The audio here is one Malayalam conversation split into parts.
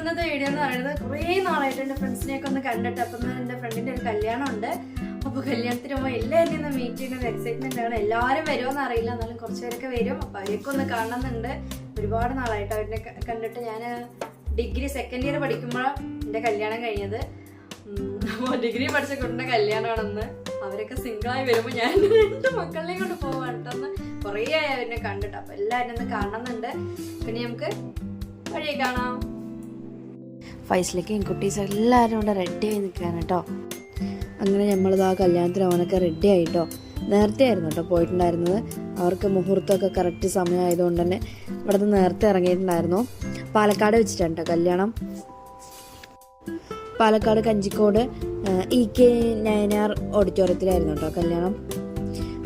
ഇന്നത്തെ വീഡിയോ എന്ന് പറയുന്നത് കുറേ നാളായിട്ട് എൻ്റെ ഫ്രണ്ട്സിനെയൊക്കെ ഒന്ന് കണ്ടിട്ട് അപ്പം എൻ്റെ ഫ്രണ്ടിൻ്റെ ഒരു കല്യാണം ഉണ്ട്. അപ്പോൾ കല്യാണത്തിന് പോകുമ്പോൾ എല്ലാവരും ഒന്ന് മീറ്റ് ചെയ്യുന്ന ഒരു എക്സൈറ്റ്മെൻ്റ് ആണ്. എല്ലാവരും വരുമോയെന്ന് അറിയില്ല, എന്നാലും കുറച്ച് പേരൊക്കെ വരും. അപ്പോൾ അവരെയൊക്കെ ഒന്ന് കാണുന്നുണ്ട്. ഒരുപാട് നാളായിട്ട് അവരെ കണ്ടിട്ട്. ഞാൻ ഡിഗ്രി സെക്കൻഡ് ഇയർ പഠിക്കുമ്പോഴാണ് എൻ്റെ കല്യാണം കഴിഞ്ഞത്. അപ്പോൾ ഡിഗ്രി പഠിച്ച കുട്ടിൻ്റെ കല്യാണമാണെന്ന്. അവരൊക്കെ സിംഗിളായി വരുമ്പോൾ ഞാൻ 2 മക്കളെയും കൊണ്ട് പോവാണ് കേട്ടോന്ന്. കുറേ ആയി അവരെ കണ്ടിട്ട്. അപ്പോൾ എല്ലാവരും ഒന്ന് കാണുന്നുണ്ട്. പിന്നെ നമുക്ക് വഴിയെ കാണാം. ഫൈസിലേക്ക് കുട്ടീസ് എല്ലാവരും ഇവിടെ റെഡി ആയി നിൽക്കുകയാണ് കേട്ടോ. അങ്ങനെ നമ്മളിത് ആ കല്യാണത്തിന് അവനൊക്കെ റെഡി ആയിട്ടോ. നേരത്തെ ആയിരുന്നു കേട്ടോ പോയിട്ടുണ്ടായിരുന്നത്. അവർക്ക് മുഹൂർത്തമൊക്കെ കറക്റ്റ് സമയമായതുകൊണ്ട് തന്നെ ഇവിടെ നിന്ന് നേരത്തെ ഇറങ്ങിയിട്ടുണ്ടായിരുന്നു. പാലക്കാട് വെച്ചിട്ടാണ് കേട്ടോ കല്യാണം. പാലക്കാട് കഞ്ചിക്കോട് EK നയനാർ ഓഡിറ്റോറിയത്തിലായിരുന്നു കേട്ടോ കല്യാണം.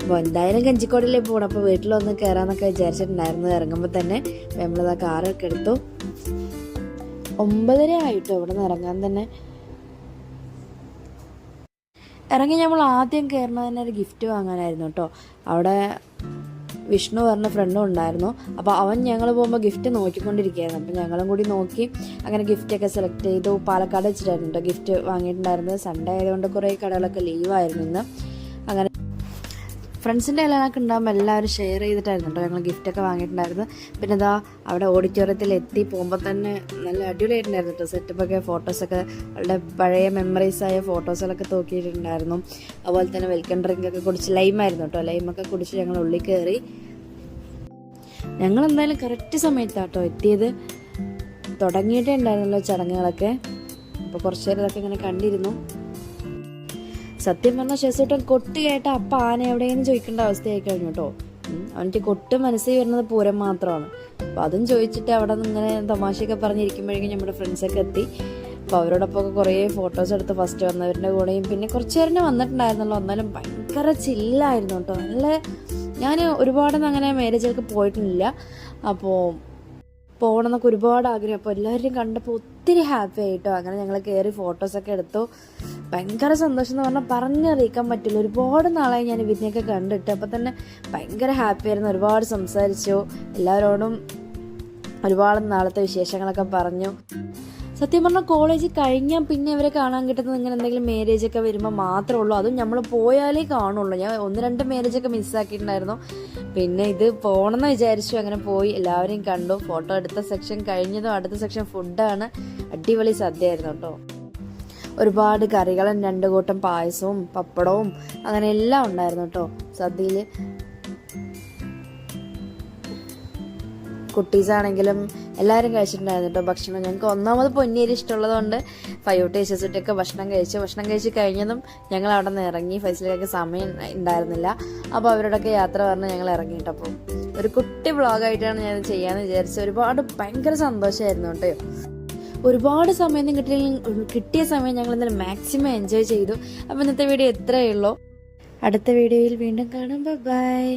അപ്പോൾ എന്തായാലും കഞ്ചിക്കോടിലേ പോകണം. അപ്പോൾ വീട്ടിലൊന്ന് കയറാമെന്നൊക്കെ വിചാരിച്ചിട്ടുണ്ടായിരുന്നു. ഇറങ്ങുമ്പോൾ തന്നെ നമ്മളിതാ കാറൊക്കെ എടുത്തു. 9:30 ആയിട്ടോ ഇവിടെ നിന്ന് ഇറങ്ങാൻ തന്നെ. ഇറങ്ങി നമ്മൾ ആദ്യം കയറുന്നത് തന്നെ ഒരു ഗിഫ്റ്റ് വാങ്ങാനായിരുന്നു കേട്ടോ. അവിടെ വിഷ്ണു പറഞ്ഞ ഫ്രണ്ടും ഉണ്ടായിരുന്നു. അപ്പോൾ അവൻ ഞങ്ങൾ പോകുമ്പോൾ ഗിഫ്റ്റ് നോക്കിക്കൊണ്ടിരിക്കുകയായിരുന്നു. അപ്പോൾ ഞങ്ങളും കൂടി നോക്കി അങ്ങനെ ഗിഫ്റ്റൊക്കെ സെലക്ട് ചെയ്തു. പാലക്കാട് വെച്ചിട്ടായിരുന്നു കേട്ടോ ഗിഫ്റ്റ് വാങ്ങിയിട്ടുണ്ടായിരുന്നത്. സൺഡേ ആയതുകൊണ്ട് കുറേ കടകളൊക്കെ ലീവായിരുന്നു ഇന്ന്. അങ്ങനെ ഫ്രണ്ട്സിൻ്റെ കല്യാണമൊക്കെ ഉണ്ടാകുമ്പോൾ എല്ലാവരും ഷെയർ ചെയ്തിട്ടായിരുന്നു കേട്ടോ ഞങ്ങൾ ഗിഫ്റ്റൊക്കെ വാങ്ങിയിട്ടുണ്ടായിരുന്നത്. പിന്നെ ഇതാ അവിടെ ഓഡിറ്റോറിയത്തിൽ എത്തി പോകുമ്പോൾ തന്നെ നല്ല അടിപൊളിയായിട്ടുണ്ടായിരുന്നു കേട്ടോ സെറ്റപ്പൊക്കെ. ഫോട്ടോസൊക്കെ അവളുടെ പഴയ മെമ്മറീസായ ഫോട്ടോസുകളൊക്കെ തൂക്കിയിട്ടുണ്ടായിരുന്നു. അതുപോലെ തന്നെ വെൽക്കം ഡ്രിങ്കൊക്കെ കുടിച്ച് ലൈമായിരുന്നു കേട്ടോ. ലൈമൊക്കെ കുടിച്ച് ഞങ്ങൾ ഉള്ളിൽ കയറി. ഞങ്ങൾ എന്തായാലും കറക്റ്റ് സമയത്താട്ടോ എത്തിയത്. തുടങ്ങിയിട്ടേ ഉണ്ടായിരുന്നല്ലോ ചടങ്ങുകളൊക്കെ. അപ്പോൾ കുറച്ച് നേരം ഇതൊക്കെ ഇങ്ങനെ കണ്ടിരുന്നു. സത്യം പറഞ്ഞാൽ ശേഷോട്ടൻ കൊട്ട് കേട്ട അപ്പം ആന എവിടെയെന്ന് ചോദിക്കേണ്ട അവസ്ഥയായി കഴിഞ്ഞു കേട്ടോ. അവനിക്ക് കൊട്ട് മനസ്സിൽ വരുന്നത് പൂരം മാത്രമാണ്. അപ്പോൾ അതും ചോദിച്ചിട്ട് അവിടെ നിന്ന് ഇങ്ങനെ തമാശയൊക്കെ പറഞ്ഞിരിക്കുമ്പോഴേക്കും നമ്മുടെ ഫ്രണ്ട്സൊക്കെ എത്തി. അപ്പോൾ അവരോടൊപ്പം കുറേ ഫോട്ടോസ് എടുത്ത് ഫസ്റ്റ് വന്നവരുടെ കൂടെയും പിന്നെ കുറച്ച് പേരെ വന്നിട്ടുണ്ടായിരുന്നല്ലോ. എന്നാലും ഭയങ്കര ചില്ലായിരുന്നു കേട്ടോ. നല്ല ഞാൻ ഒരുപാടൊന്നും അങ്ങനെ മാരേജൊക്കെ പോയിട്ടില്ല. അപ്പോൾ പോകണമെന്നൊക്കെ ഒരുപാട് ആഗ്രഹം. അപ്പോൾ എല്ലാവരും കണ്ടപ്പോൾ ഒത്തിരി ഹാപ്പി ആയിട്ടോ. അങ്ങനെ ഞങ്ങൾ കയറി ഫോട്ടോസൊക്കെ എടുത്തു. ഭയങ്കര സന്തോഷം എന്ന് പറഞ്ഞാൽ പറഞ്ഞറിയിക്കാൻ പറ്റില്ല. ഒരുപാട് നാളായി ഞാൻ ഇവരിനെയൊക്കെ കണ്ടിട്ട്. അപ്പോൾ തന്നെ ഭയങ്കര ഹാപ്പി ആയിരുന്നു. ഒരുപാട് സംസാരിച്ചു. എല്ലാവരോടും ഒരുപാട് നാളത്തെ വിശേഷങ്ങളൊക്കെ പറഞ്ഞു. സത്യം പറഞ്ഞാൽ കോളേജ് കഴിഞ്ഞാൽ പിന്നെ ഇവരെ കാണാൻ കിട്ടുന്നത് ഇങ്ങനെ എന്തെങ്കിലും മാരേജൊക്കെ വരുമ്പോൾ മാത്രമേ ഉള്ളൂ. അതും നമ്മൾ പോയാലേ കാണുള്ളൂ. ഞാൻ 1-2 മാരേജൊക്കെ മിസ്സാക്കിയിട്ടുണ്ടായിരുന്നു. പിന്നെ ഇത് പോകണമെന്ന് വിചാരിച്ചു. അങ്ങനെ പോയി എല്ലാവരെയും കണ്ടു. ഫോട്ടോ എടുത്ത സെക്ഷൻ കഴിഞ്ഞതും അടുത്ത സെക്ഷൻ ഫുഡാണ്. അടിപൊളി സദ്യയായിരുന്നു കേട്ടോ. ഒരുപാട് കറികളും 2 കൂട്ടം പായസവും പപ്പടവും അങ്ങനെ എല്ലാം ഉണ്ടായിരുന്നു കേട്ടോ സദ്യയിൽ. കുട്ടീസാണെങ്കിലും എല്ലാവരും കഴിച്ചിട്ടുണ്ടായിരുന്നു കേട്ടോ ഭക്ഷണം. ഞങ്ങൾക്ക് ഒന്നാമത് പൊന്നിയേരി ഇഷ്ടമുള്ളതുകൊണ്ട് 5 ടേസ്റ്റൊക്കെ ഭക്ഷണം കഴിച്ച് കഴിഞ്ഞതും ഞങ്ങൾ അവിടെ നിന്ന് ഇറങ്ങി. ഫൈസലിലേക്ക് സമയം ഉണ്ടായിരുന്നില്ല. അപ്പോൾ അവരോടൊക്കെ യാത്ര പറഞ്ഞ് ഞങ്ങൾ ഇറങ്ങിയിട്ട്. അപ്പോൾ ഒരു കുട്ടി വ്ളോഗായിട്ടാണ് ഞാൻ ചെയ്യാമെന്ന് വിചാരിച്ചത്. ഒരുപാട് ഭയങ്കര സന്തോഷമായിരുന്നു കേട്ടോ. ഒരുപാട് സമയം കിട്ടിയ സമയം ഞങ്ങൾ എന്തായാലും മാക്സിമം എൻജോയ് ചെയ്തു. അപ്പോൾ ഇന്നത്തെ വീഡിയോ എത്രയേ ഉള്ളൂ. അടുത്ത വീഡിയോയിൽ വീണ്ടും കാണാം. ബൈ.